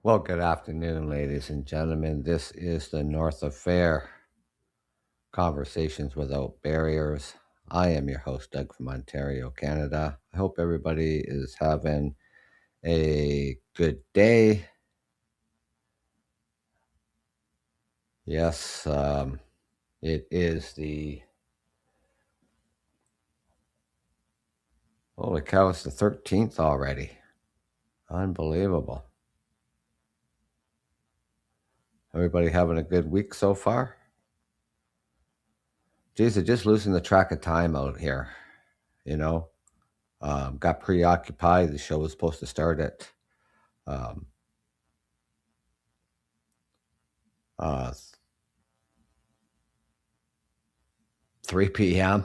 Well, good afternoon, ladies and gentlemen. This is the North Affair Conversations Without Barriers. I am your host, Doug from Ontario, Canada. I hope everybody is having a good day. Yes, it is holy cow, it's the 13th already. Unbelievable. Everybody having a good week so far? Geez, they're just losing the track of time out here, you know? Got preoccupied. The show was supposed to start at um, uh, 3 p.m.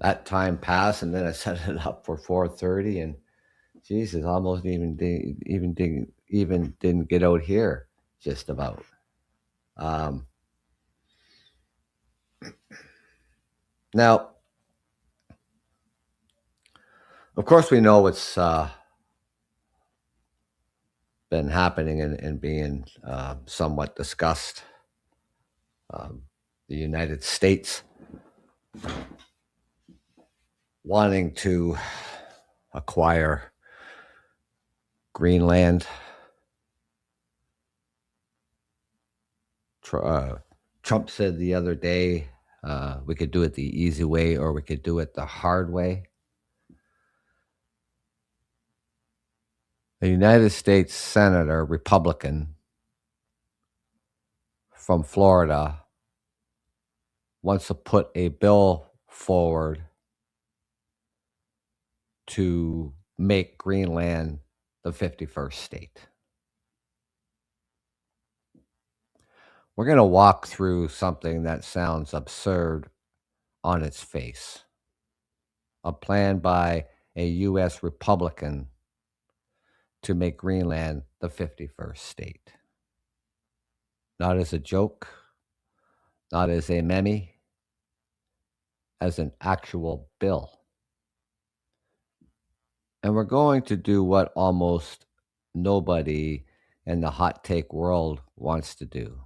That time passed, and then I set it up for 4:30, and Jesus, almost even didn't get out here, just about. Um, Now, of course, we know what's been happening and being somewhat discussed. Um, the United States wanting to acquire Greenland. Trump said the other day we could do it the easy way or we could do it the hard way. A United States Senator, Republican from Florida, wants to put a bill forward to make Greenland the 51st state. We're going to walk through something that sounds absurd on its face. A plan by a U.S. Republican to make Greenland the 51st state. Not as a joke, not as a meme, as an actual bill. And we're going to do what almost nobody in the hot take world wants to do.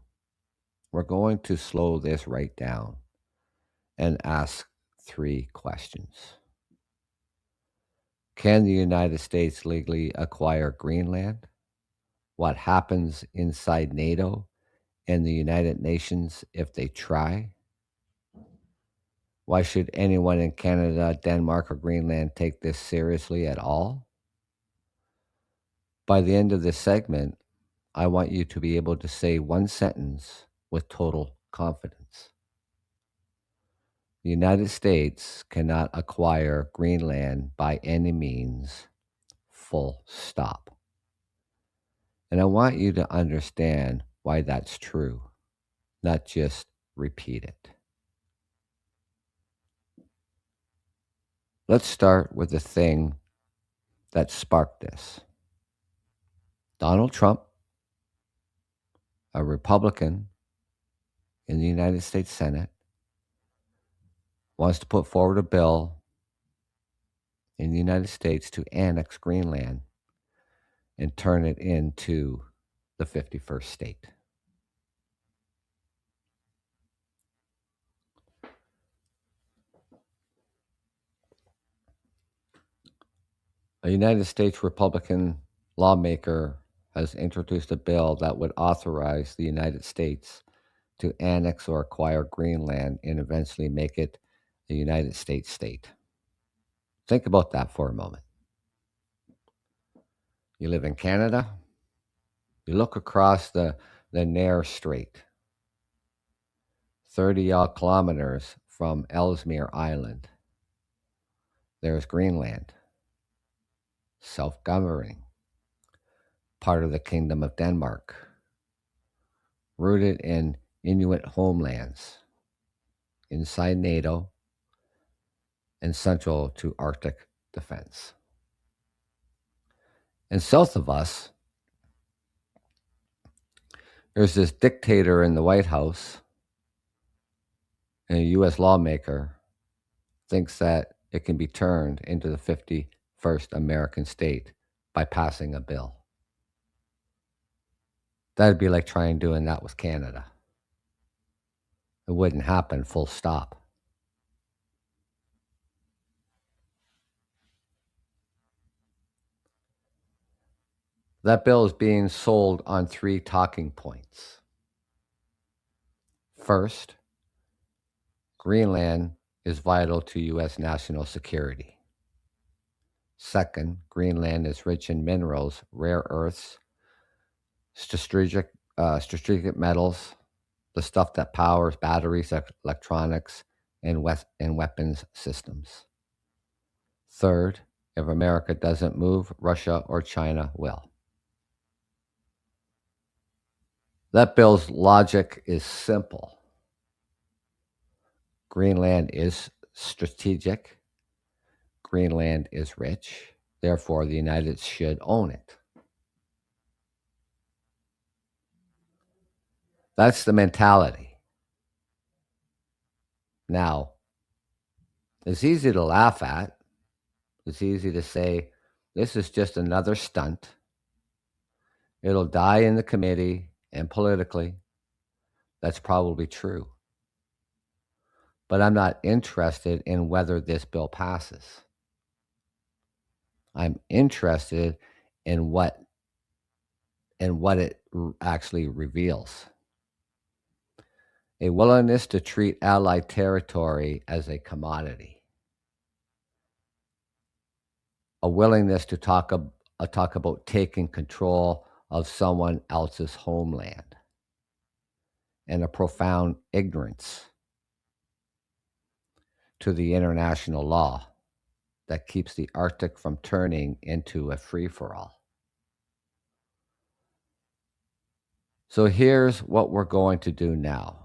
We're going to slow this right down and ask 3 questions. Can the United States legally acquire Greenland? What happens inside NATO and the United Nations if they try? Why should anyone in Canada, Denmark, or Greenland take this seriously at all? By the end of this segment, I want you to be able to say one sentence with total confidence. The United States cannot acquire Greenland by any means, full stop. And I want you to understand why that's true, not just repeat it. Let's start with the thing that sparked this. Donald Trump, a Republican in the United States Senate, wants to put forward a bill in the United States to annex Greenland and turn it into the 51st state. A United States Republican lawmaker has introduced a bill that would authorize the United States to annex or acquire Greenland and eventually make it a United States state. Think about that for a moment. You live in Canada, you look across the Nares Strait, 30-odd kilometers from Ellesmere Island. There's Greenland, self-governing, part of the Kingdom of Denmark, rooted in Inuit homelands, inside NATO, and central to Arctic defense. And south of us, there's this dictator in the White House, and a U.S. lawmaker thinks that it can be turned into the 51st American state by passing a bill. That'd be like trying doing that with Canada. It wouldn't happen, full stop. That bill is being sold on three talking points. First, Greenland is vital to U.S. national security. Second, Greenland is rich in minerals, rare earths, strategic metals, the stuff that powers batteries, electronics, and weapons systems. Third, if America doesn't move, Russia or China will. That bill's logic is simple. Greenland is strategic. Greenland is rich. Therefore, the United States should own it. That's the mentality. Now, it's easy to laugh at. It's easy to say, this is just another stunt. It'll die in the committee and politically. That's probably true. But I'm not interested in whether this bill passes. I'm interested in what it actually reveals. A willingness to treat allied territory as a commodity. A willingness to talk about taking control of someone else's homeland. And a profound ignorance to the international law that keeps the Arctic from turning into a free-for-all. So here's what we're going to do now.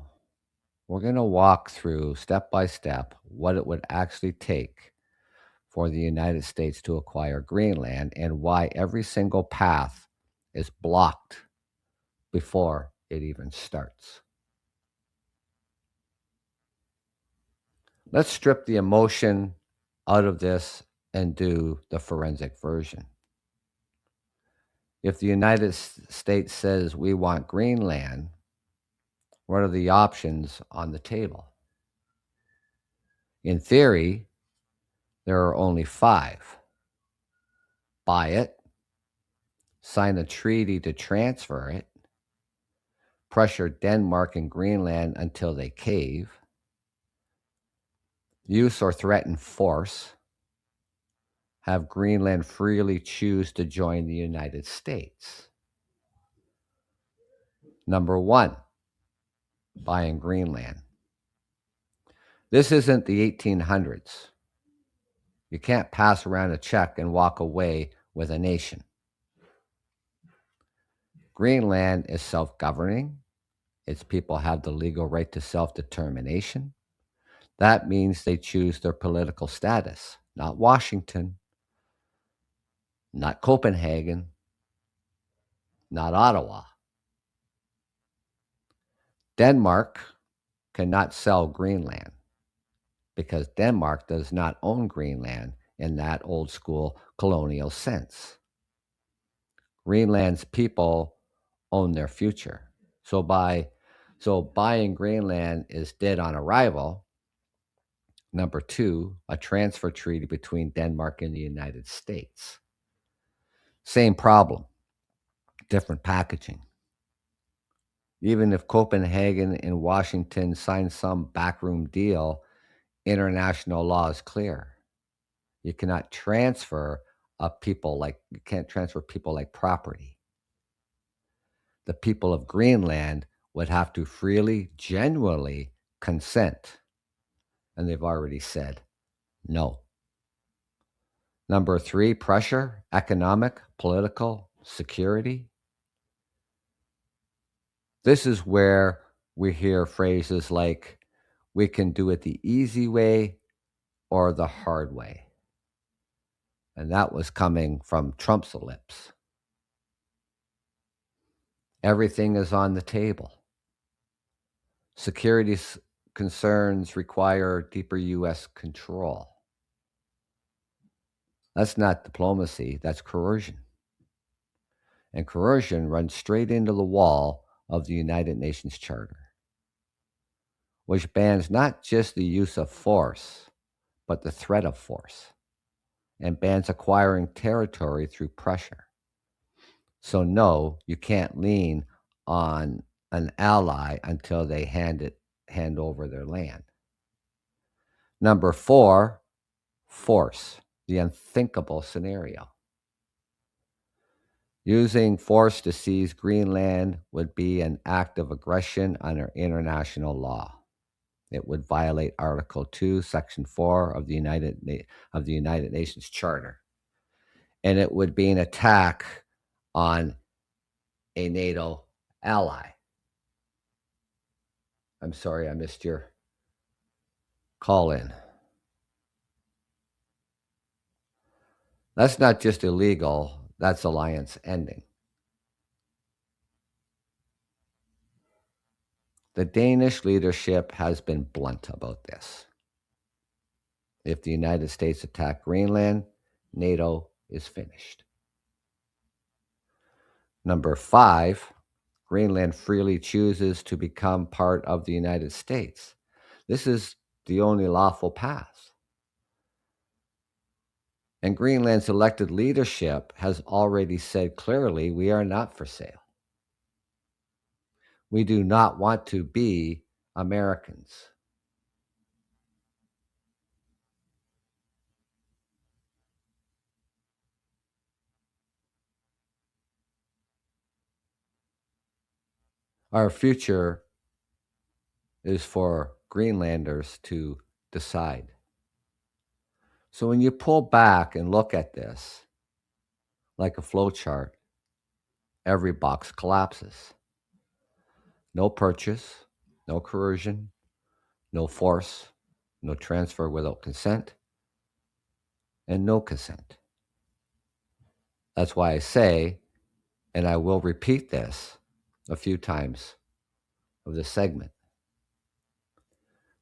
We're going to walk through step by step what it would actually take for the United States to acquire Greenland and why every single path is blocked before it even starts. Let's strip the emotion out of this and do the forensic version. If the United States says we want Greenland, what are the options on the table? In theory, there are only 5. Buy it, sign a treaty to transfer it, pressure Denmark and Greenland until they cave, use or threaten force, have Greenland freely choose to join the United States. Number 1, buying Greenland. This isn't the 1800s. You can't pass around a check and walk away with a nation. Greenland is self-governing. Its people have the legal right to self-determination. That means they choose their political status, not Washington, not Copenhagen, not Ottawa. Denmark cannot sell Greenland because Denmark does not own Greenland in that old school colonial sense. Greenland's people own their future. So buying Greenland is dead on arrival. Number 2, a transfer treaty between Denmark and the United States. Same problem, different packaging. Even if Copenhagen and Washington sign some backroom deal, international law is clear. You cannot transfer you can't transfer people like property. The people of Greenland would have to freely, genuinely consent. And they've already said no. Number 3, pressure, economic, political, security. This is where we hear phrases like, we can do it the easy way or the hard way. And that was coming from Trump's lips. Everything is on the table. Security concerns require deeper U.S. control. That's not diplomacy, that's coercion. and coercion runs straight into the wall of the United Nations Charter, which bans not just the use of force, but the threat of force, and bans acquiring territory through pressure. So, no, you can't lean on an ally until they hand over their land. Number 4, force, the unthinkable scenario. Using force to seize Greenland would be an act of aggression under international law. It would violate Article 2, Section 4 of the United Nations Charter. And it would be an attack on a NATO ally. I'm sorry I missed your call in. That's not just illegal, that's alliance ending. The Danish leadership has been blunt about this. If the United States attack Greenland, NATO is finished. Number 5, Greenland freely chooses to become part of the United States. This is the only lawful path. And Greenland's elected leadership has already said clearly we are not for sale. We do not want to be Americans. Our future is for Greenlanders to decide. So when you pull back and look at this like a flow chart, every box collapses. No purchase, no coercion, no force, no transfer without consent, and no consent. That's why I say, and I will repeat this a few times of this segment,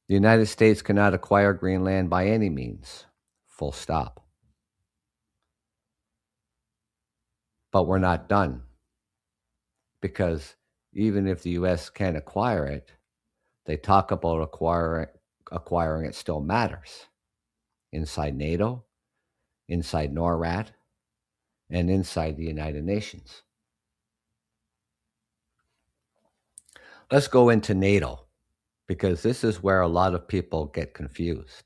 the United States cannot acquire Greenland by any means, full stop. But we're not done, because even if the U.S. can acquire it, they talk about acquiring it still matters inside NATO, inside NORAD, and inside the United Nations. Let's go into NATO, because this is where a lot of people get confused.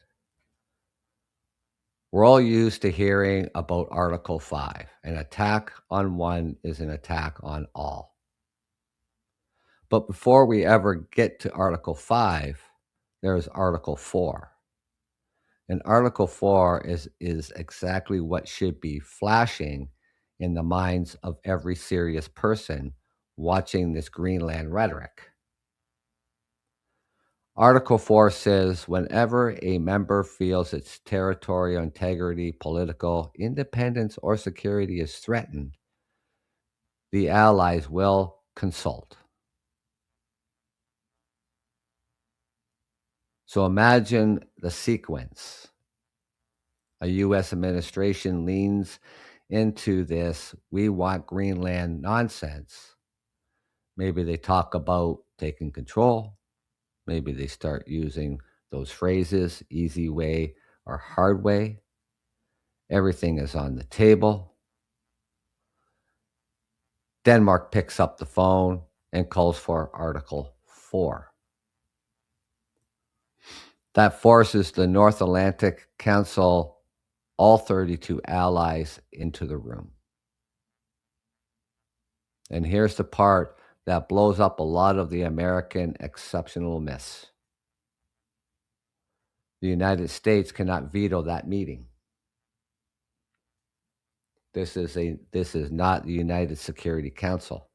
We're all used to hearing about Article 5. An attack on one is an attack on all. But before we ever get to Article 5, there's Article 4. And Article 4 is exactly what should be flashing in the minds of every serious person watching this Greenland rhetoric. Article 4 says whenever a member feels its territorial integrity, political independence, or security is threatened, the allies will consult. So imagine the sequence. A U.S. administration leans into this "we want Greenland" nonsense. Maybe they talk about taking control. Maybe they start using those phrases, easy way or hard way. Everything is on the table. Denmark picks up the phone and calls for Article 4. That forces the North Atlantic Council, all 32 allies, into the room. And here's the part that blows up a lot of the American exceptional myths. The United States cannot veto that meeting. This is not the United Security Council.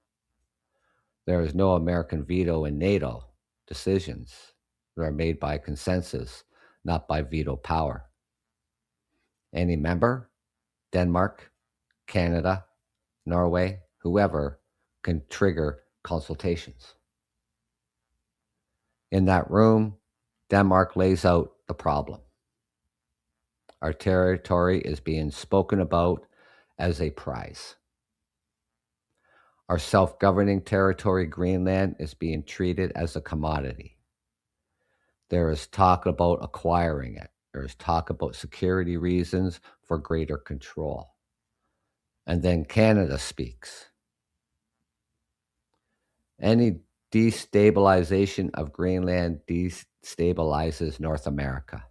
There is no American veto in NATO decisions that are made by consensus, not by veto power. Any member, Denmark, Canada, Norway, whoever, can trigger consultations. In that room, Denmark lays out the problem. Our territory is being spoken about as a prize. Our self-governing territory, Greenland, is being treated as a commodity. There is talk about acquiring it. There is talk about security reasons for greater control. And then Canada speaks. Any destabilization of Greenland destabilizes North America.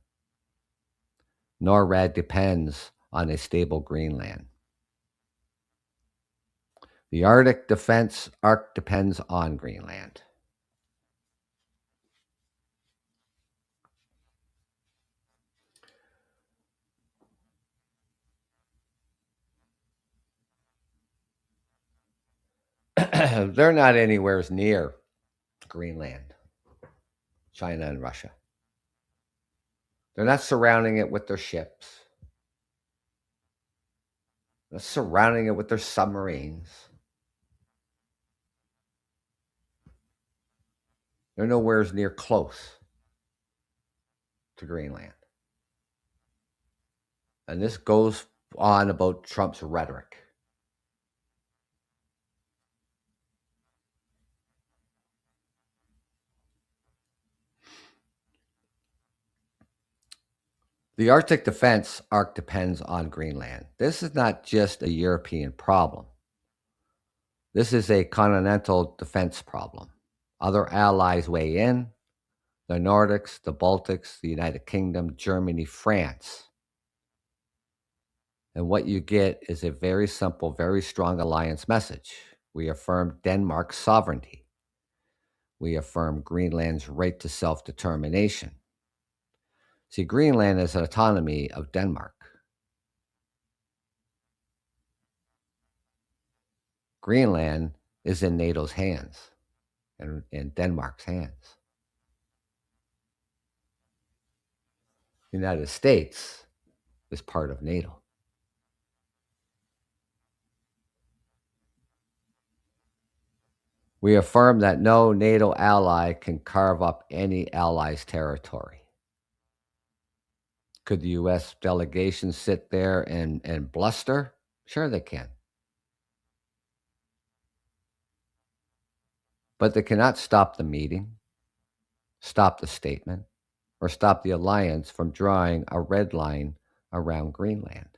NORAD depends on a stable Greenland. The Arctic defense arc depends on Greenland. They're not anywhere near Greenland, China and Russia. They're not surrounding it with their ships. They're surrounding it with their submarines. They're nowhere near close to Greenland. And this goes on about Trump's rhetoric. The Arctic defense arc depends on Greenland. This is not just a European problem. This is a continental defense problem. Other allies weigh in: the Nordics, the Baltics, the United Kingdom, Germany, France. And what you get is a very simple, very strong alliance message. We affirm Denmark's sovereignty. We affirm Greenland's right to self-determination. See, Greenland is an autonomy of Denmark. Greenland is in NATO's hands and in Denmark's hands. The United States is part of NATO. We affirm that no NATO ally can carve up any ally's territory. Could the U.S. delegation sit there and bluster? Sure, they can. But they cannot stop the meeting, stop the statement, or stop the alliance from drawing a red line around Greenland.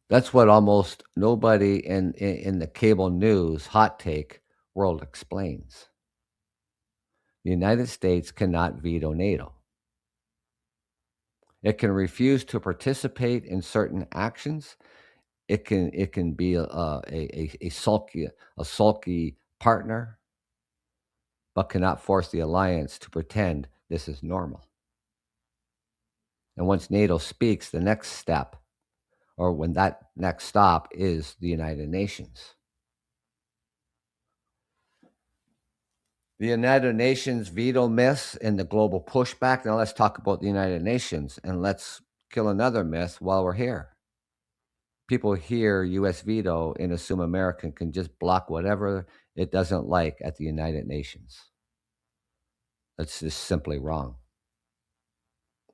That's what almost nobody in the cable news hot take world explains. The United States cannot veto NATO. It can refuse to participate in certain actions. It can be a sulky partner, but cannot force the alliance to pretend this is normal. And once NATO speaks, the next step, or when that next stop, is the United Nations. The United Nations veto myth and the global pushback. Now let's talk about the United Nations, and let's kill another myth while we're here. People hear U.S. veto and assume America can just block whatever it doesn't like at the United Nations. That's just simply wrong.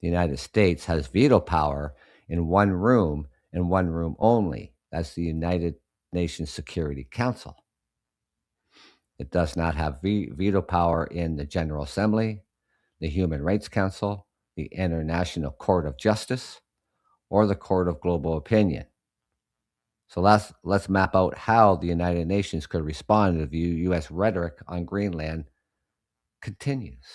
The United States has veto power in one room and one room only. That's the United Nations Security Council. It does not have veto power in the General Assembly, the Human Rights Council, the International Court of Justice, or the Court of Global Opinion. So let's map out how the United Nations could respond if U.S. rhetoric on Greenland continues.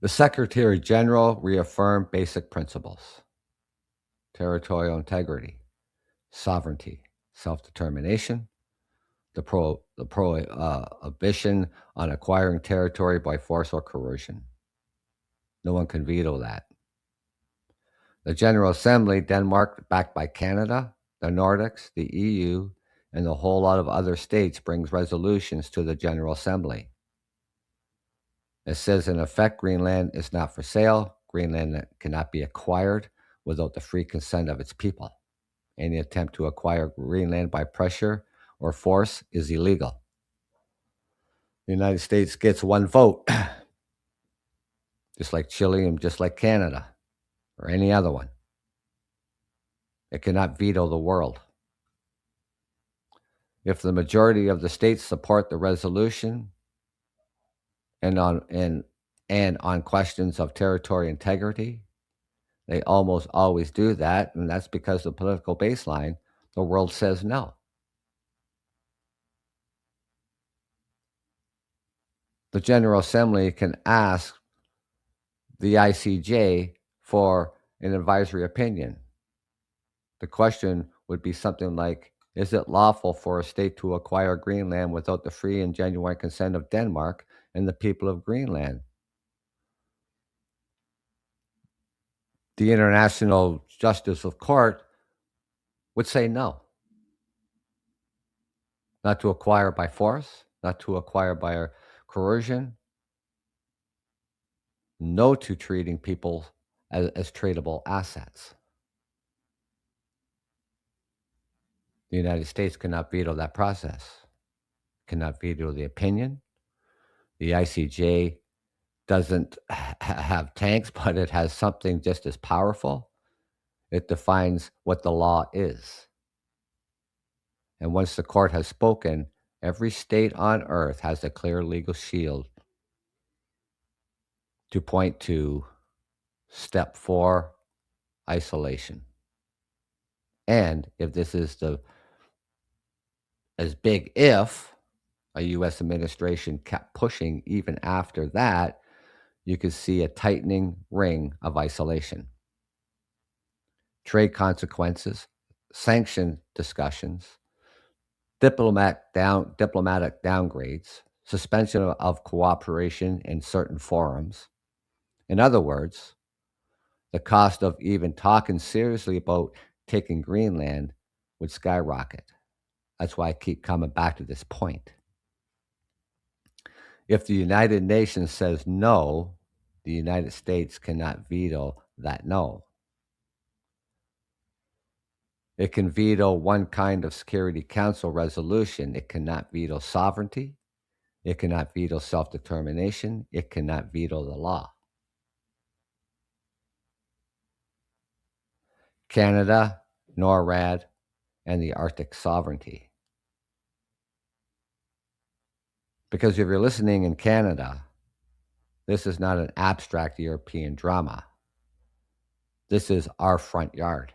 The Secretary General reaffirmed basic principles: territorial integrity, sovereignty, self-determination, the prohibition on acquiring territory by force or coercion. No one can veto that. The General Assembly, Denmark, backed by Canada, the Nordics, the EU, and a whole lot of other states, brings resolutions to the General Assembly. It says, in effect, Greenland is not for sale. Greenland cannot be acquired without the free consent of its people. Any attempt to acquire Greenland by pressure or force is illegal. The United States gets one vote, just like Chile and just like Canada or any other one. It cannot veto the world. If the majority of the states support the resolution and on questions of territory integrity, they almost always do that, and that's because the political baseline, the world says no. The General Assembly can ask the ICJ for an advisory opinion. The question would be something like, is it lawful for a state to acquire Greenland without the free and genuine consent of Denmark and the people of Greenland? The International Justice of Court would say no. Not to acquire by force, not to acquire by coercion, no to treating people as tradable assets. The United States cannot veto that process, cannot veto the opinion. The ICJ doesn't have tanks, but it has something just as powerful. It defines what the law is. And once the court has spoken, every state on earth has a clear legal shield to point to step 4, isolation. And if this is the as big if a U.S. administration kept pushing even after that, you could see a tightening ring of isolation. Trade consequences, sanction discussions, diplomatic downgrades, suspension of cooperation in certain forums. In other words, the cost of even talking seriously about taking Greenland would skyrocket. That's why I keep coming back to this point. If the United Nations says no, the United States cannot veto that no. It can veto one kind of Security Council resolution. It cannot veto sovereignty. It cannot veto self-determination. It cannot veto the law. Canada, NORAD, and the Arctic sovereignty. Because if you're listening in Canada, this is not an abstract European drama. This is our front yard.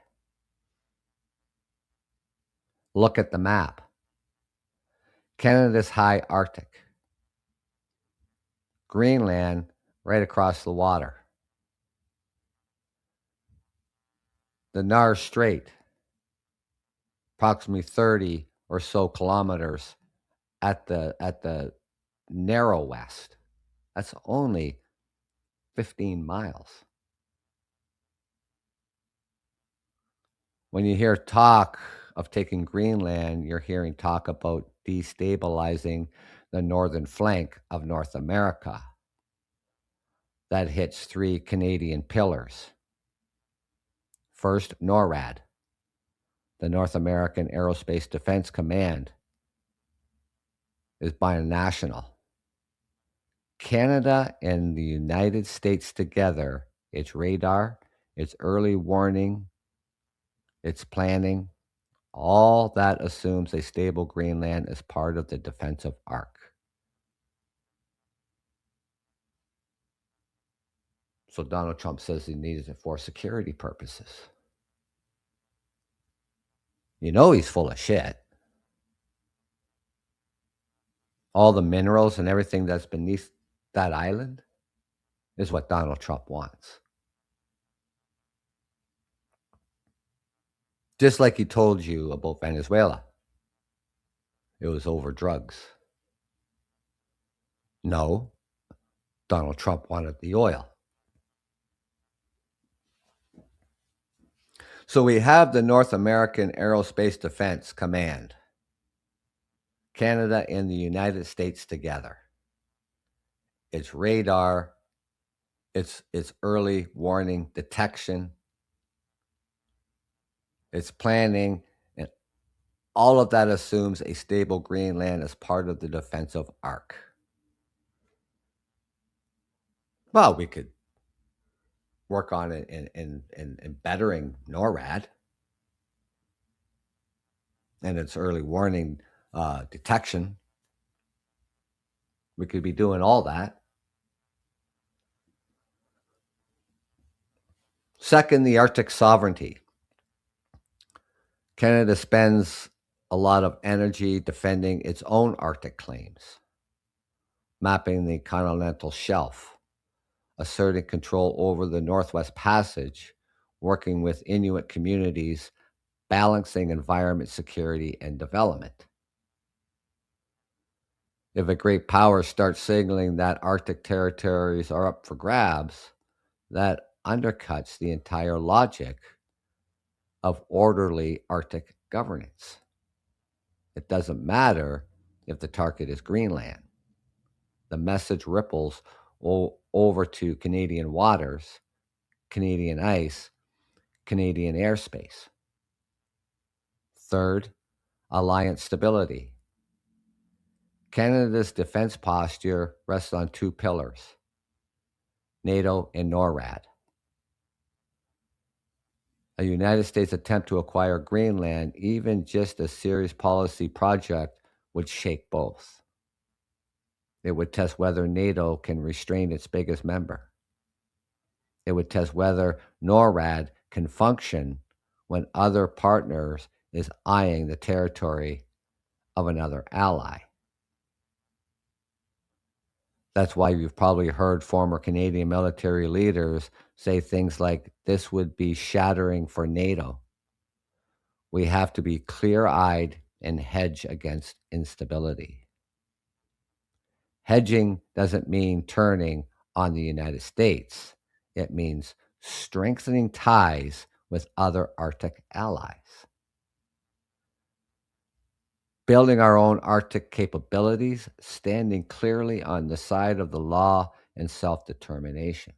Look at the map. Canada's high Arctic. Greenland right across the water. The Nares Strait, approximately 30 or so kilometers at the narrow west. That's only 15 miles. When you hear talk of taking Greenland, you're hearing talk about destabilizing the northern flank of North America. That hits 3 Canadian pillars. First, NORAD, the North American Aerospace Defense Command, is binational. Canada and the United States together, its radar, its early warning, its planning, all that assumes a stable Greenland as part of the defensive arc. So Donald Trump says he needs it for security purposes. You know he's full of shit. All the minerals and everything that's beneath that island is what Donald Trump wants. Just like he told you about Venezuela. It was over drugs. No, Donald Trump wanted the oil. So we have the North American Aerospace Defense Command, Canada and the United States together. Its radar, its early warning detection, its planning, and all of that assumes a stable Greenland as part of the defensive arc. Well, we could work on it in bettering NORAD. and its early warning detection. We could be doing all that. Second, the Arctic sovereignty. Canada spends a lot of energy defending its own Arctic claims, mapping the continental shelf, asserting control over the Northwest Passage, working with Inuit communities, balancing environment security and development. If a great power starts signaling that Arctic territories are up for grabs, that undercuts the entire logic of orderly Arctic governance. It doesn't matter if the target is Greenland. The message ripples over to Canadian waters, Canadian ice, Canadian airspace. Third, alliance stability. Canada's defense posture rests on two pillars: NATO and NORAD. A United States attempt to acquire Greenland, even just a serious policy project, would shake both. It would test whether NATO can restrain its biggest member. It would test whether NORAD can function when other partners is eyeing the territory of another ally. That's why you've probably heard former Canadian military leaders say things like, this would be shattering for NATO. We have to be clear-eyed and hedge against instability. Hedging doesn't mean turning on the United States. It means strengthening ties with other Arctic allies. Building our own Arctic capabilities, standing clearly on the side of the law and self-determination.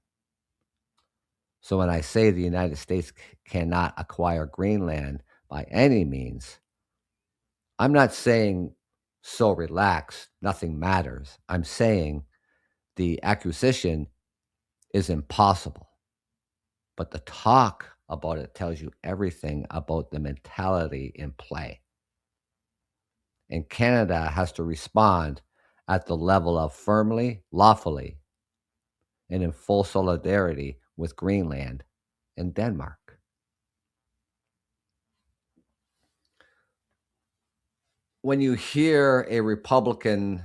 So when I say the United States cannot acquire Greenland by any means, I'm not saying so relax, nothing matters. I'm saying the acquisition is impossible. But the talk about it tells you everything about the mentality in play. And Canada has to respond at the level of firmly, lawfully, and in full solidarity with Greenland and Denmark. When you hear a Republican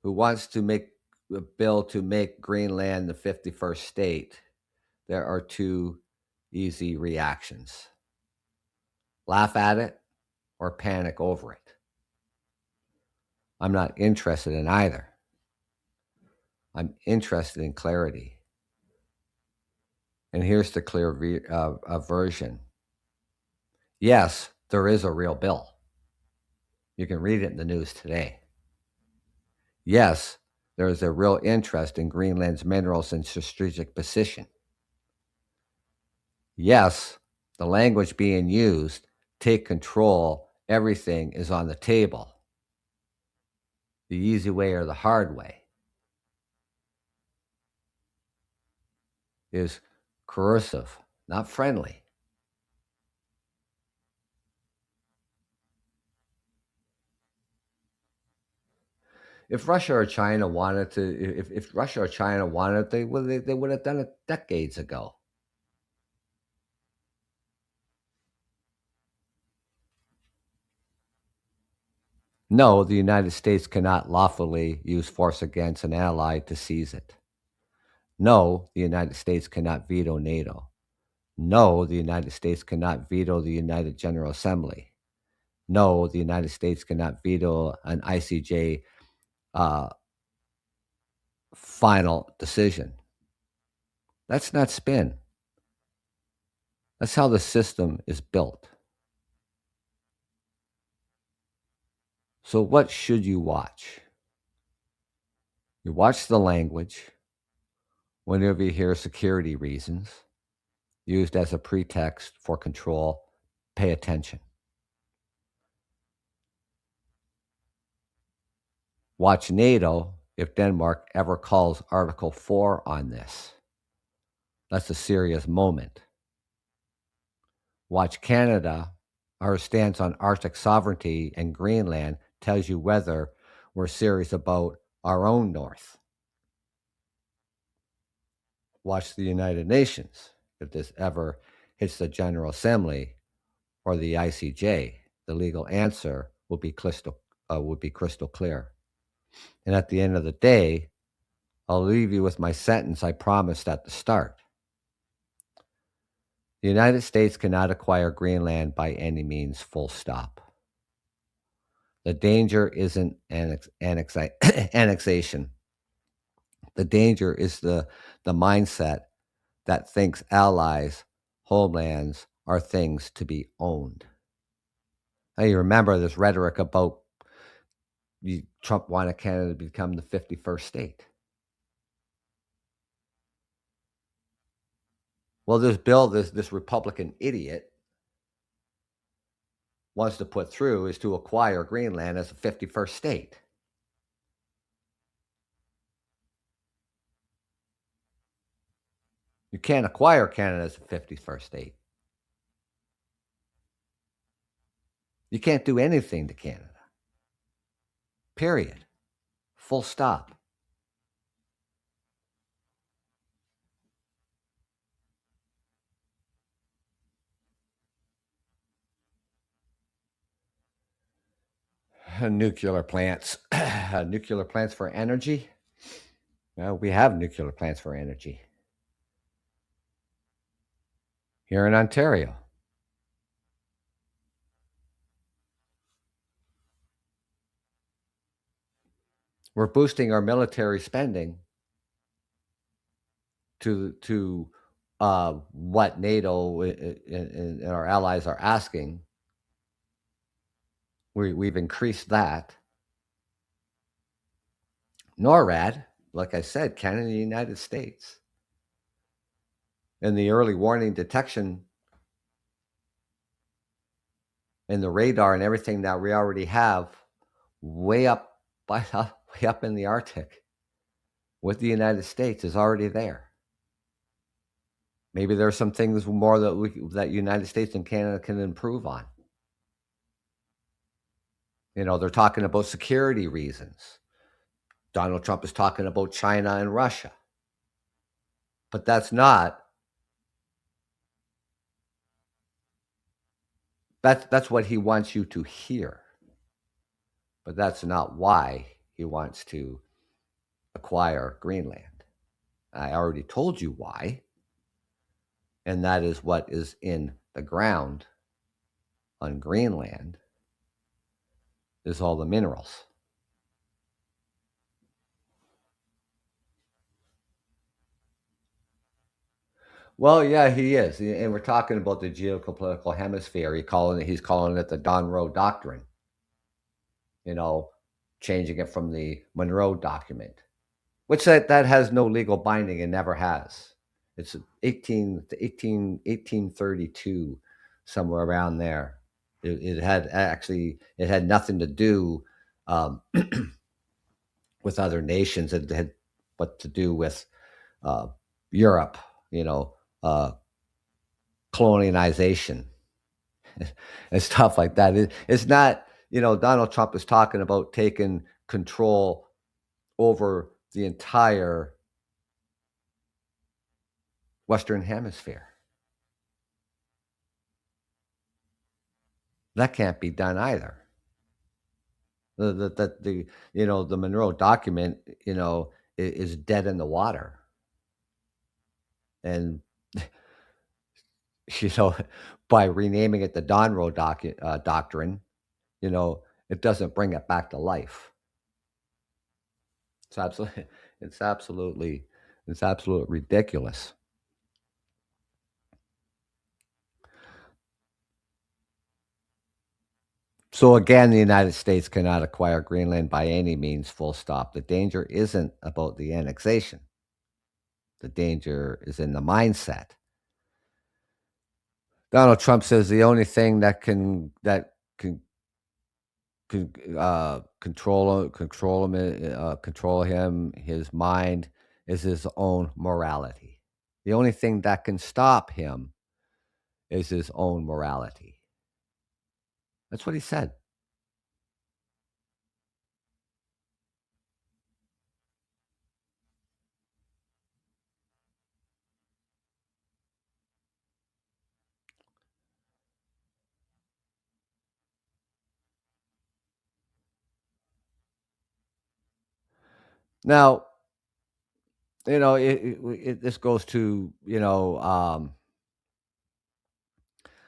who wants to make a bill to make Greenland the 51st state, there are two easy reactions: laugh at it or panic over it. I'm not interested in either. I'm interested in clarity. And here's the clear version. Yes, there is a real bill. You can read it in the news today. Yes, there is a real interest in Greenland's minerals and strategic position. Yes, the language being used, take control, everything is on the table. The easy way or the hard way is coercive, not friendly. If Russia or China wanted to, if Russia or China wanted, they would have done it decades ago. No, the United States cannot lawfully use force against an ally to seize it. No, the United States cannot veto NATO. No, the United States cannot veto the United General Assembly. No, the United States cannot veto an ICJ uh, final decision. That's not spin. That's how the system is built. So what should you watch? You watch the language. Whenever you hear security reasons used as a pretext for control, pay attention. Watch NATO if Denmark ever calls Article 4 on this. That's a serious moment. Watch Canada Our stance on Arctic sovereignty and Greenland tells you whether we're serious about our own North. Watch the United Nations. If this ever hits the General Assembly or the ICJ, the legal answer will be crystal clear. And at the end of the day, I'll leave you with my sentence I promised at the start. The United States cannot acquire Greenland by any means, full stop. The danger isn't annexation. The danger is the mindset that thinks allies, homelands are things to be owned. Now you remember this rhetoric about Trump wanted Canada to become the 51st state. Well, this bill, this Republican idiot wants to put through is to acquire Greenland as a 51st state. You can't acquire Canada as a 51st state. You can't do anything to Canada. Period. Full stop. Nuclear plants. Nuclear plants for energy? Well, we have nuclear plants for energy here in Ontario. We're boosting our military spending to what NATO and our allies are asking. We've increased that. NORAD, like I said, Canada and the United States. And the early warning detection and the radar and everything that we already have way up way up in the Arctic with the United States is already there. Maybe there's some things more that United States and Canada can improve on. They're talking about security reasons. Donald Trump is talking about China and Russia. But that's what he wants you to hear. But that's not why he wants to acquire Greenland. I already told you why. And that is what is in the ground on Greenland is all the minerals. Well, yeah, he is. And we're talking about the geopolitical hemisphere. He's calling it the Monroe Doctrine. Changing it from the Monroe Document, which that has no legal binding and never has. It's 1832, somewhere around there. It had nothing to do with other nations. It had what to do with Europe, colonization and stuff like that. It's not, Donald Trump is talking about taking control over the entire Western Hemisphere. That can't be done either. The Monroe Document, is dead in the water. And by renaming it the Monroe Doctrine, it doesn't bring it back to life. It's absolutely ridiculous. So again, the United States cannot acquire Greenland by any means, full stop. The danger isn't about the annexation. The danger is in the mindset. Donald Trump says the only thing that can control him, his mind, is his own morality. The only thing that can stop him is his own morality. That's what he said. Now, this goes to,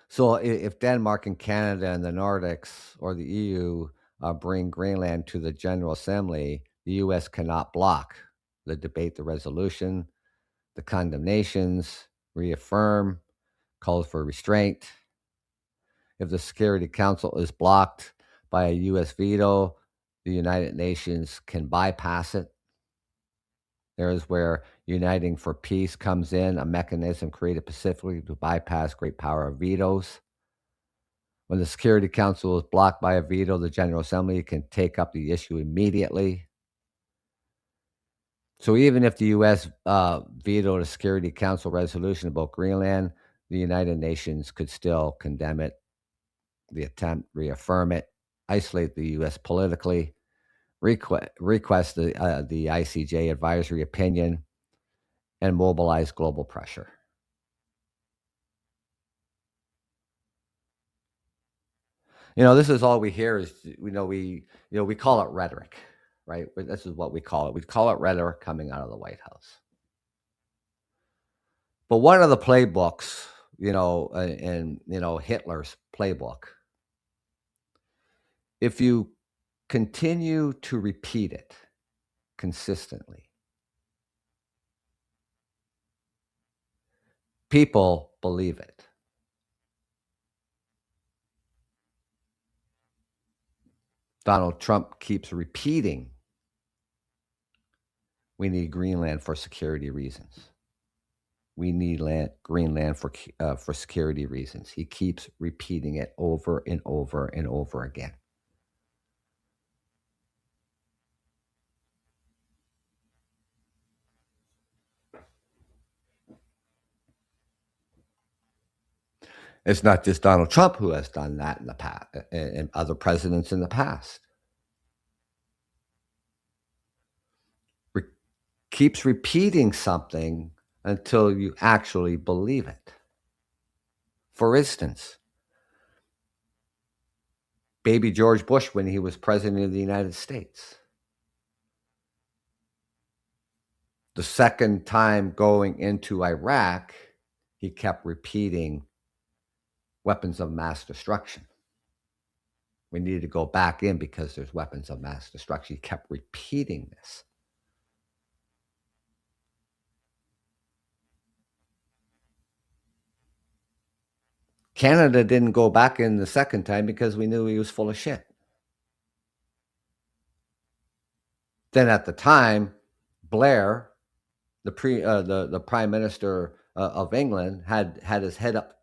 so if Denmark and Canada and the Nordics or the EU bring Greenland to the General Assembly, the U.S. cannot block the debate, the resolution, the condemnations, reaffirm, calls for restraint. If the Security Council is blocked by a U.S. veto, the United Nations can bypass it. There's where Uniting for Peace comes in, a mechanism created specifically to bypass great power of vetoes. When the Security Council is blocked by a veto, the General Assembly can take up the issue immediately. So even if the U.S. Vetoed a Security Council resolution about Greenland, the United Nations could still condemn it, the attempt, reaffirm it, isolate the U.S. politically, request the ICJ advisory opinion, and mobilize global pressure. This is all we hear is, we call it rhetoric, right? This is what we call it. We call it rhetoric coming out of the White House. But one of the playbooks, Hitler's playbook, if you continue to repeat it consistently, people believe it. Donald Trump keeps repeating, we need Greenland for security reasons. We need Greenland for security reasons. He keeps repeating it over and over and over again. It's not just Donald Trump who has done that in the past, and other presidents in the past. Keeps repeating something until you actually believe it. For instance, baby George Bush, when he was president of the United States, the second time going into Iraq, he kept repeating weapons of mass destruction. We needed to go back in because there's weapons of mass destruction. He kept repeating this. Canada didn't go back in the second time because we knew he was full of shit. Then at the time, Blair, the prime minister of England, had his head up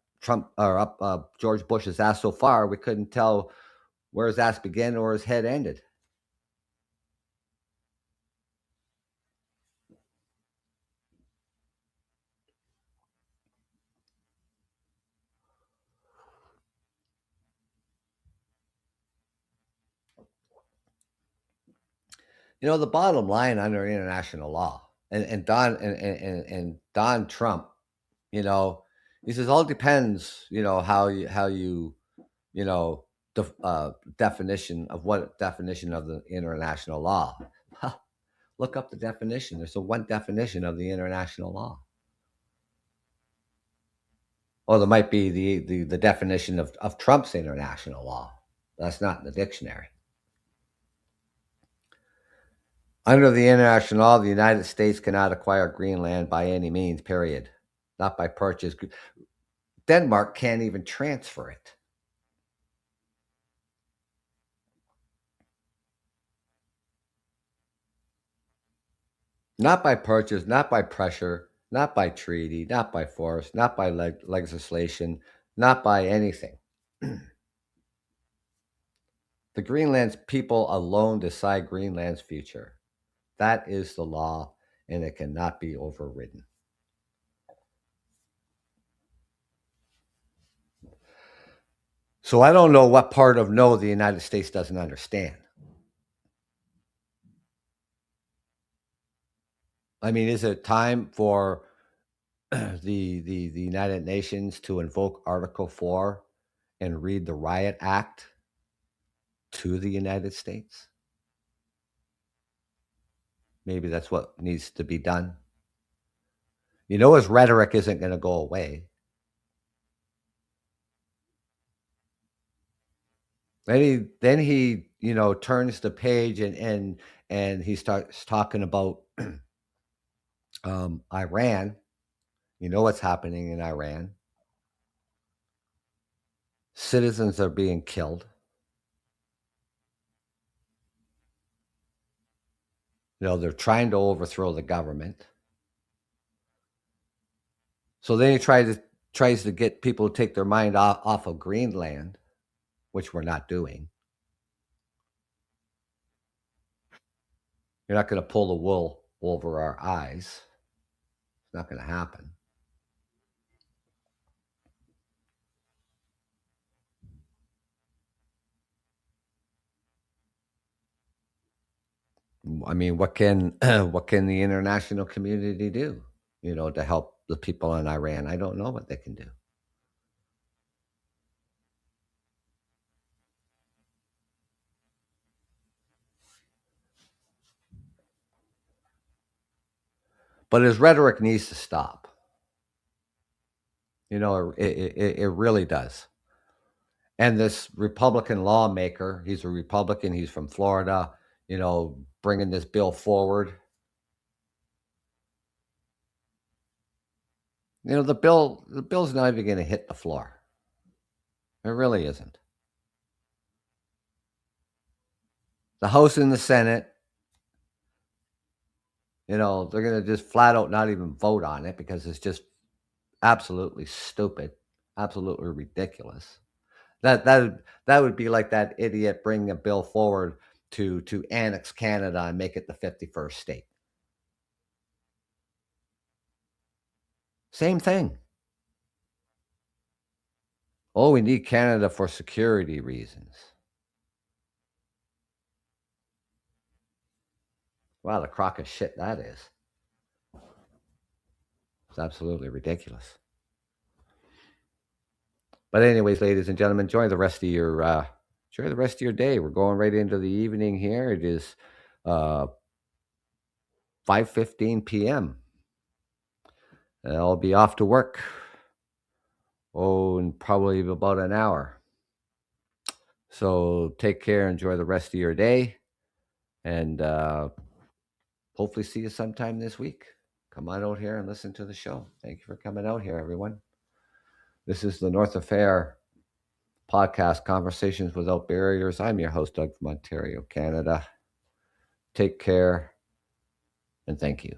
George Bush's ass so far we couldn't tell where his ass began or his head ended. The bottom line under international law, and Don Trump, he says all depends, how you definition of what definition of the international law. Look up the definition. There's one definition of the international law. Or there might be the definition of Trump's international law. That's not in the dictionary. Under the international law, the United States cannot acquire Greenland by any means, period. Not by purchase. Denmark can't even transfer it. Not by purchase, not by pressure, not by treaty, not by force, not by legislation, not by anything. The Greenland's people alone decide Greenland's future. That is the law, and it cannot be overridden. So I don't know what part of no the United States doesn't understand. I mean, is it time for the United Nations to invoke Article 4 and read the Riot Act to the United States? Maybe that's what needs to be done. You know, his rhetoric isn't going to go away. Then he turns the page and he starts talking about Iran. You know what's happening in Iran? Citizens are being killed. They're trying to overthrow the government. So then he tries to get people to take their mind off of Greenland, which we're not doing. You're not going to pull the wool over our eyes. It's not going to happen. I mean, what can what can the international community do? To help the people in Iran. I don't know what they can do. But his rhetoric needs to stop. It really does. And this Republican lawmaker, he's a Republican, he's from Florida, bringing this bill forward. The bill's not even going to hit the floor. It really isn't. The House and the Senate, they're going to just flat out not even vote on it because it's just absolutely stupid, absolutely ridiculous. That would be like that idiot bringing a bill forward to annex Canada and make it the 51st state. Same thing. Oh, we need Canada for security reasons. Wow, the crock of shit that is. It's absolutely ridiculous. But anyways, ladies and gentlemen, enjoy the rest of your day. We're going right into the evening here. It is 5:15 p.m. And I'll be off to work. In probably about an hour. So take care. Enjoy the rest of your day, and hopefully see you sometime this week. Come on out here and listen to the show. Thank you for coming out here, everyone. This is the North Affair podcast, Conversations Without Barriers. I'm your host, Doug from Ontario, Canada. Take care, and thank you.